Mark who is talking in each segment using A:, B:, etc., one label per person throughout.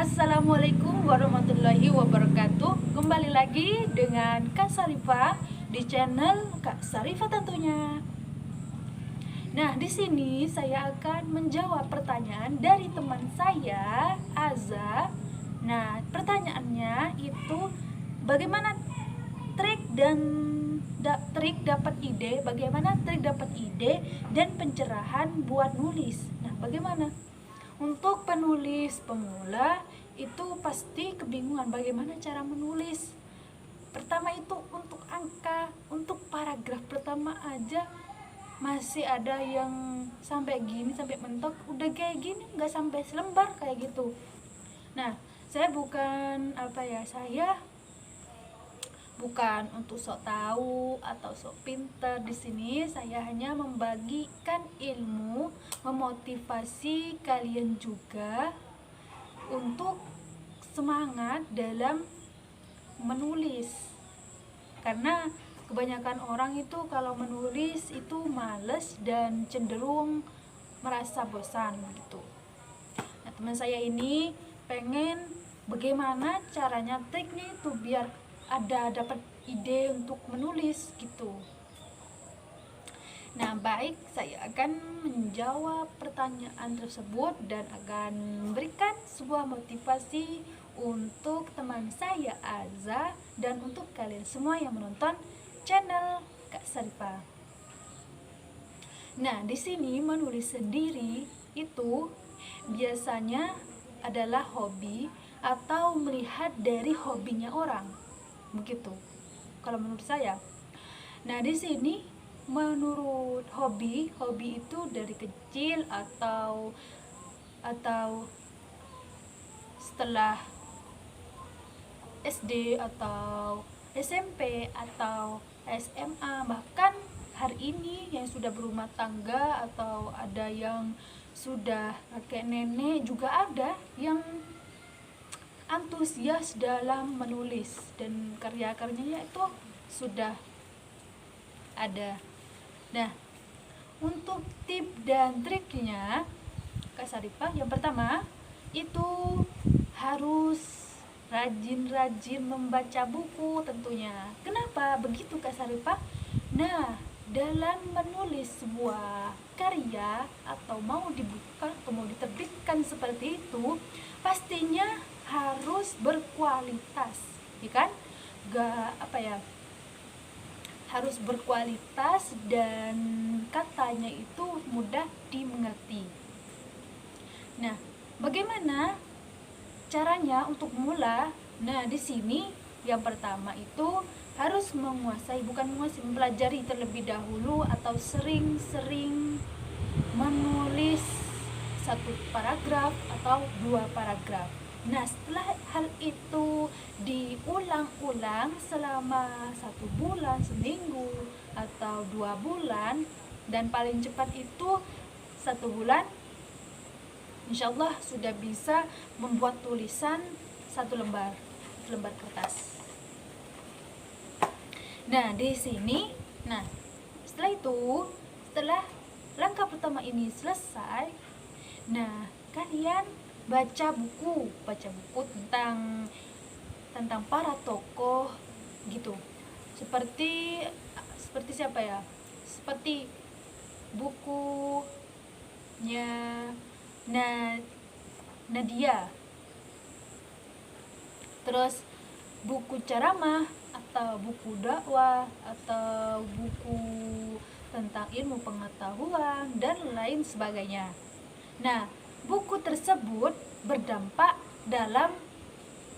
A: Assalamualaikum warahmatullahi wabarakatuh. Kembali lagi dengan Kak Sarifah di channel Kak Sarifah tentunya. Nah, di sini saya akan menjawab pertanyaan dari teman saya, Aza. Nah, pertanyaannya itu bagaimana trik dan bagaimana trik dapat ide dan pencerahan buat nulis. Nah, bagaimana? Untuk penulis pemula itu pasti kebingungan bagaimana cara menulis. Pertama itu untuk angka, untuk paragraf pertama aja masih ada yang sampai gini, sampai mentok, udah kayak gini nggak sampai selembar kayak gitu. Nah, saya bukan untuk sok tahu atau sok pinter. Di sini saya hanya membagikan ilmu, memotivasi kalian juga untuk semangat dalam menulis. Karena kebanyakan orang itu kalau menulis itu males dan cenderung merasa bosan gitu. Nah, teman saya ini pengen bagaimana caranya, triknya itu biar dapat ide untuk menulis gitu. Nah, baik, saya akan menjawab pertanyaan tersebut dan akan memberikan sebuah motivasi untuk teman saya Aza dan untuk kalian semua yang menonton channel Kak Sarifah. Nah, di sini menulis sendiri itu biasanya adalah hobi atau melihat dari hobinya orang. Begitu. Kalau menurut saya. Nah, di sini menurut hobi itu dari kecil atau setelah SD atau SMP atau SMA, bahkan hari ini yang sudah berumah tangga atau ada yang sudah kakek nenek juga ada yang antusias dalam menulis dan karya-karyanya itu sudah ada. Nah, untuk tip dan triknya Kak Sarifah, yang pertama itu harus rajin-rajin membaca buku tentunya. Kenapa begitu Kak Sarifah? Nah, dalam menulis sebuah karya atau mau dibuka atau mau diterbitkan seperti itu, pastinya harus berkualitas, ya kan? Harus berkualitas dan katanya itu mudah dimengerti. Nah, bagaimana caranya untuk memula? Nah, di sini yang pertama itu harus mempelajari terlebih dahulu atau sering-sering menulis satu paragraf atau dua paragraf. Nah, setelah hal itu diulang-ulang selama 1 bulan, seminggu, atau 2 bulan, dan paling cepat itu 1 bulan, insya Allah sudah bisa membuat tulisan satu lembar kertas. Nah, di sini, setelah langkah pertama ini selesai, nah kalian baca buku tentang para tokoh gitu. Seperti siapa ya? Seperti bukunya Nadia. Terus buku ceramah atau buku dakwah atau buku tentang ilmu pengetahuan dan lain sebagainya. Nah, buku tersebut berdampak dalam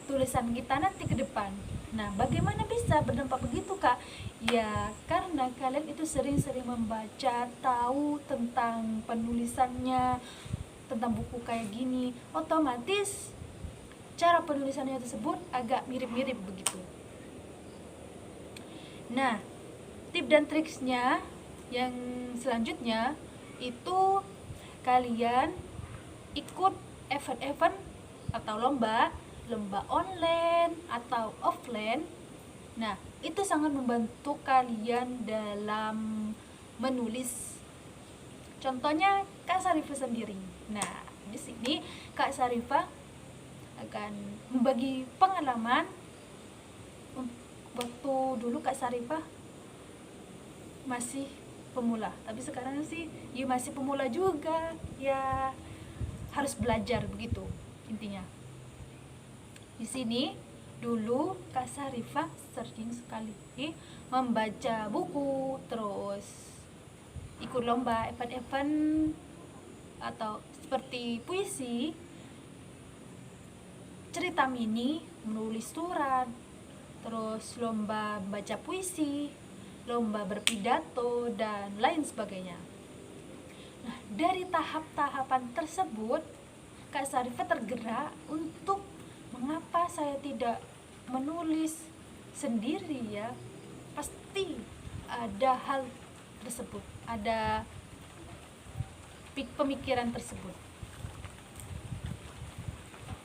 A: tulisan kita nanti ke depan. Nah, bagaimana bisa berdampak begitu, Kak? Ya, karena kalian itu sering-sering membaca, tahu tentang penulisannya, tentang buku kayak gini, otomatis cara penulisannya tersebut agak mirip-mirip begitu. Nah, tip dan triksnya yang selanjutnya itu kalian ikut event-event atau lomba online atau offline. Nah, itu sangat membantu kalian dalam menulis. Contohnya Kak Sarifah sendiri. Nah, di sini Kak Sarifah akan membagi pengalaman waktu dulu Kak Sarifah masih pemula, tapi sekarang sih ya masih pemula juga, ya harus belajar begitu intinya. Di sini dulu Kak Sarifah sering sekali membaca buku, terus ikut lomba event-event atau seperti puisi, cerita mini, menulis surat, terus lomba baca puisi, lomba berpidato, dan lain sebagainya. Nah, dari tahap-tahapan tersebut, Kak Sarifah tergerak untuk mengapa saya tidak menulis sendiri ya. Pasti ada hal tersebut, ada pemikiran tersebut.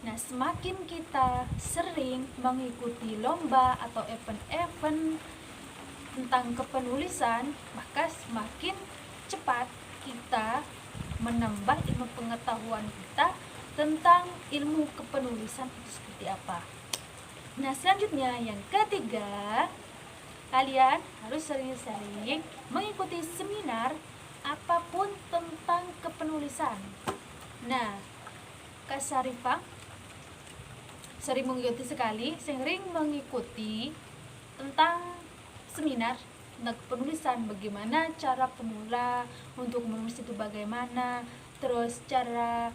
A: Nah, semakin kita sering mengikuti lomba atau event-event tentang kepenulisan, maka semakin cepat kita menambah ilmu pengetahuan kita tentang ilmu kepenulisan itu seperti apa. Nah, selanjutnya yang ketiga, kalian harus sering-sering mengikuti seminar apapun tentang kepenulisan. Nah, Kak Sarifah sering mengikuti tentang seminar tentang penulisan, bagaimana cara pemula untuk menulis itu bagaimana, terus cara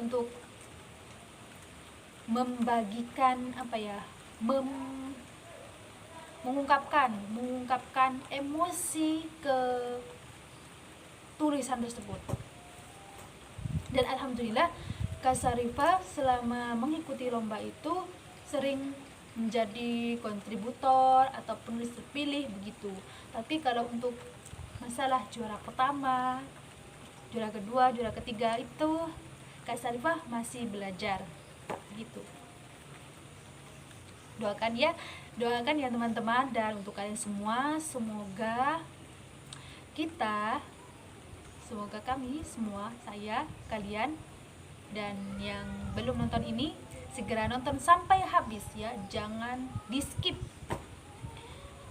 A: untuk membagikan mengungkapkan emosi ke tulisan tersebut. Dan alhamdulillah Kak Sarifah selama mengikuti lomba itu sering menjadi kontributor atau penulis terpilih begitu. Tapi kalau untuk masalah juara pertama, juara kedua, juara ketiga itu Kak Sarifah masih belajar gitu. Doakan ya teman-teman, dan untuk kalian semua, semoga kami semua, saya, kalian, dan yang belum nonton ini segera nonton sampai habis ya, jangan di skip.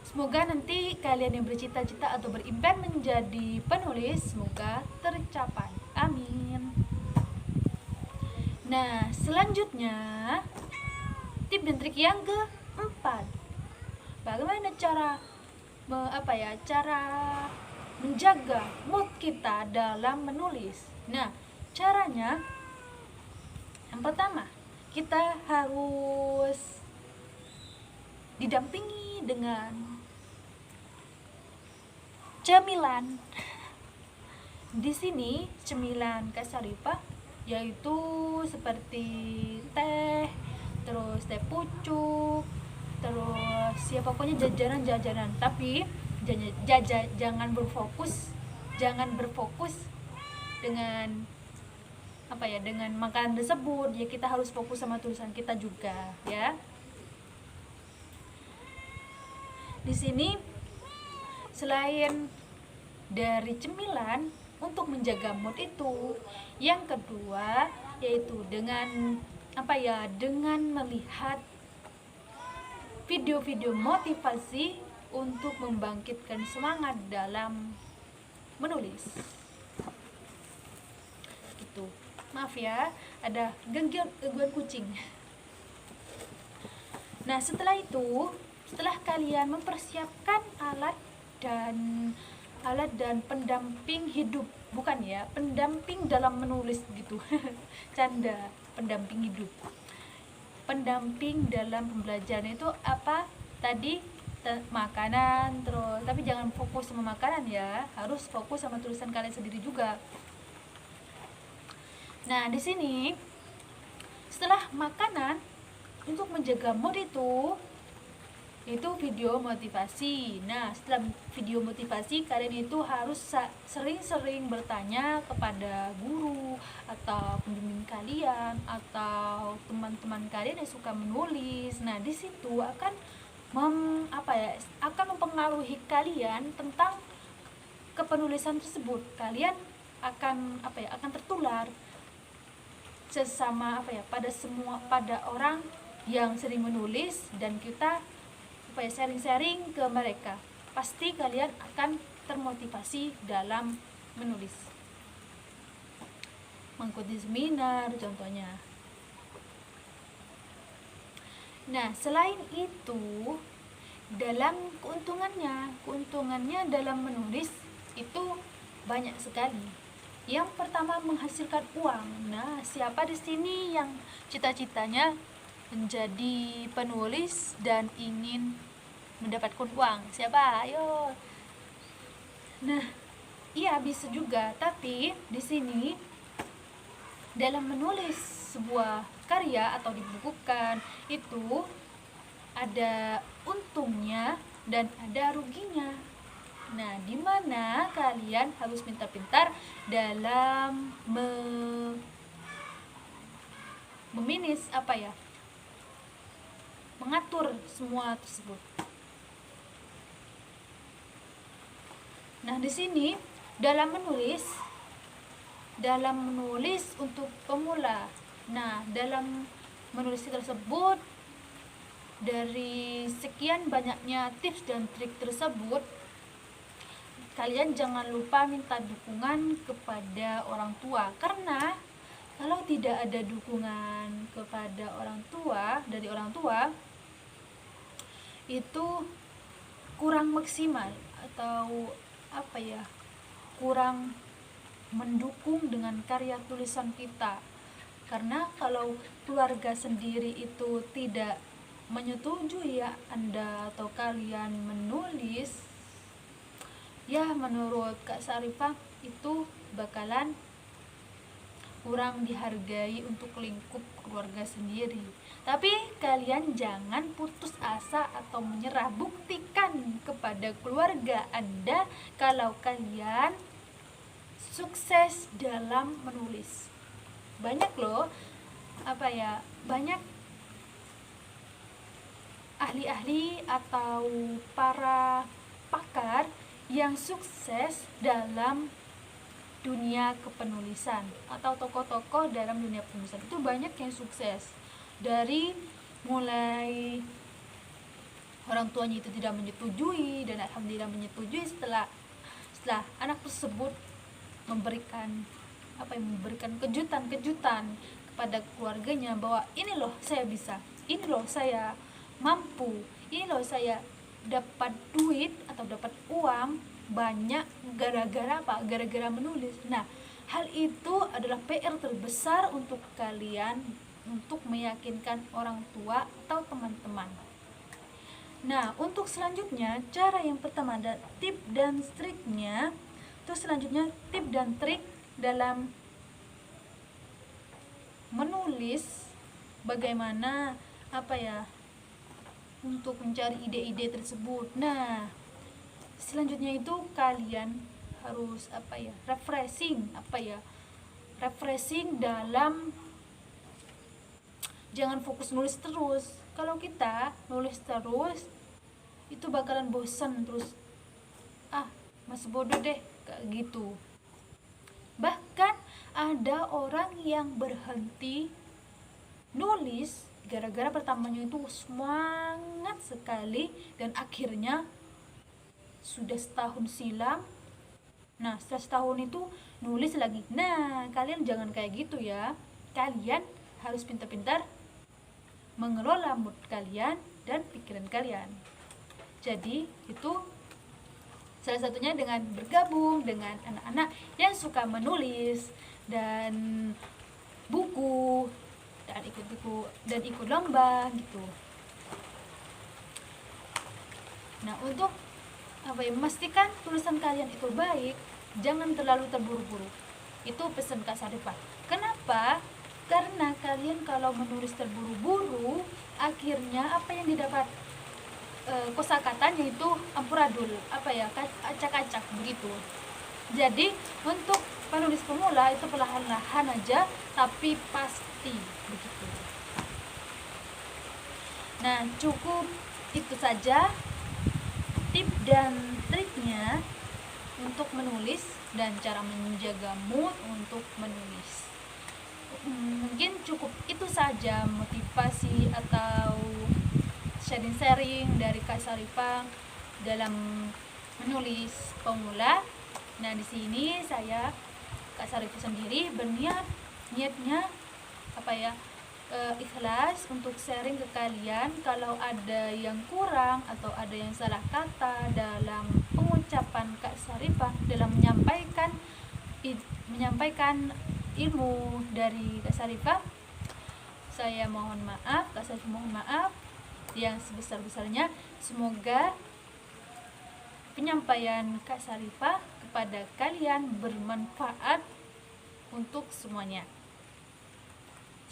A: Semoga nanti kalian yang bercita-cita atau berimpian menjadi penulis semoga tercapai, amin. Nah, selanjutnya tip dan trik yang keempat, bagaimana cara menjaga mood kita dalam menulis. Nah, caranya yang pertama, kita harus didampingi dengan cemilan. Di sini cemilan Kak Sarifah yaitu seperti teh, terus teh pucuk, terus ya pokoknya jajanan. Tapi jangan berfokus dengan dengan makanan tersebut ya, kita harus fokus sama tulisan kita juga ya. Di sini selain dari cemilan untuk menjaga mood itu, yang kedua yaitu dengan dengan melihat video-video motivasi untuk membangkitkan semangat dalam menulis gitu. Maaf ya, ada gangguan kucing. Nah, setelah kalian mempersiapkan alat dan pendamping hidup, bukan ya, pendamping dalam menulis gitu. Canda, pendamping hidup. Pendamping dalam pembelajaran itu apa? Tadi makanan, terus tapi jangan fokus sama makanan ya, harus fokus sama tulisan kalian sendiri juga. Nah, di sini setelah makanan, untuk menjaga mood itu video motivasi. Nah, setelah video motivasi, kalian itu harus sering-sering bertanya kepada guru atau pembimbing kalian atau teman-teman kalian yang suka menulis. Nah, di situ akan akan mempengaruhi kalian tentang kepenulisan tersebut. Kalian akan tertular sesama pada orang yang sering menulis, dan kita sharing-sharing ke mereka. Pasti kalian akan termotivasi dalam menulis, mengikuti seminar contohnya. Nah, selain itu, dalam keuntungannya dalam menulis itu banyak sekali. Yang pertama, menghasilkan uang. Nah, siapa di sini yang cita-citanya menjadi penulis dan ingin mendapatkan uang? Siapa? Ayo. Nah, iya bisa juga, tapi di sini dalam menulis sebuah karya atau dibukukan itu ada untungnya dan ada ruginya. Nah, di mana kalian harus pintar-pintar dalam mengatur semua tersebut. Nah, di sini dalam menulis untuk pemula. Nah, dalam menulis tersebut, dari sekian banyaknya tips dan trik tersebut, kalian jangan lupa minta dukungan kepada orang tua, karena kalau tidak ada dukungan kepada dari orang tua itu kurang maksimal atau kurang mendukung dengan karya tulisan kita. Karena kalau keluarga sendiri itu tidak menyetujui Anda atau kalian menulis, ya menurut Kak Sarifah itu bakalan kurang dihargai untuk lingkup keluarga sendiri. Tapi kalian jangan putus asa atau menyerah. Buktikan kepada keluarga Anda kalau kalian sukses dalam menulis. Banyak loh banyak ahli-ahli atau para pakar yang sukses dalam dunia kepenulisan, atau tokoh-tokoh dalam dunia penulisan itu banyak yang sukses. Dari mulai orang tuanya itu tidak menyetujui, dan alhamdulillah menyetujui setelah anak tersebut memberikan kejutan-kejutan kepada keluarganya bahwa ini loh saya bisa, ini loh saya mampu, ini loh saya dapat duit atau dapat uang banyak gara-gara menulis. Nah, hal itu adalah PR terbesar untuk kalian untuk meyakinkan orang tua atau teman-teman. Nah, untuk selanjutnya, cara yang pertama ada tip dan triknya. Terus selanjutnya tip dan trik dalam menulis, bagaimana untuk mencari ide-ide tersebut. Nah, selanjutnya itu kalian harus refreshing dalam, jangan fokus nulis terus. Kalau kita nulis terus itu bakalan bosan terus, masih bodoh deh kayak gitu. Bahkan ada orang yang berhenti nulis gara-gara pertamanya itu semangat sekali dan akhirnya sudah setahun silam. Nah, setelah setahun itu nulis lagi. Nah, kalian jangan kayak gitu ya. Kalian harus pintar-pintar mengelola mood kalian dan pikiran kalian. Jadi itu salah satunya dengan bergabung dengan anak-anak yang suka menulis dan buku dan ikut lomba gitu. Nah, untuk memastikan tulisan kalian itu baik, jangan terlalu terburu-buru. Itu pesan Kak Sarifah. Kenapa? Karena kalian kalau menulis terburu-buru, akhirnya apa yang didapat kosakatanya itu amburadul, acak-acak begitu. Jadi untuk penulis pemula itu perlahan-lahan aja tapi pasti begitu. Nah, cukup itu saja tip dan triknya untuk menulis dan cara menjaga mood untuk menulis. Mungkin cukup itu saja motivasi atau sharing-sharing dari Kak Sarifah dalam menulis pemula. Nah, di sini saya Kak Sarifah sendiri niatnya ikhlas untuk sharing ke kalian. Kalau ada yang kurang atau ada yang salah kata dalam pengucapan Kak Sarifah dalam menyampaikan ilmu dari Kak Sarifah, saya mohon maaf. Kak Sarifah mohon maaf yang sebesar-besarnya. Semoga penyampaian Kak Sarifah kepada kalian bermanfaat untuk semuanya.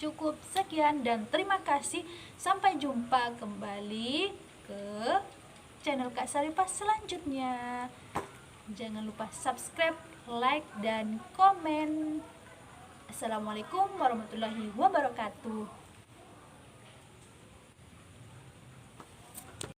A: Cukup sekian dan terima kasih. Sampai jumpa kembali ke channel Kak Sarifah selanjutnya. Jangan lupa subscribe, like, dan komen. Assalamualaikum warahmatullahi wabarakatuh.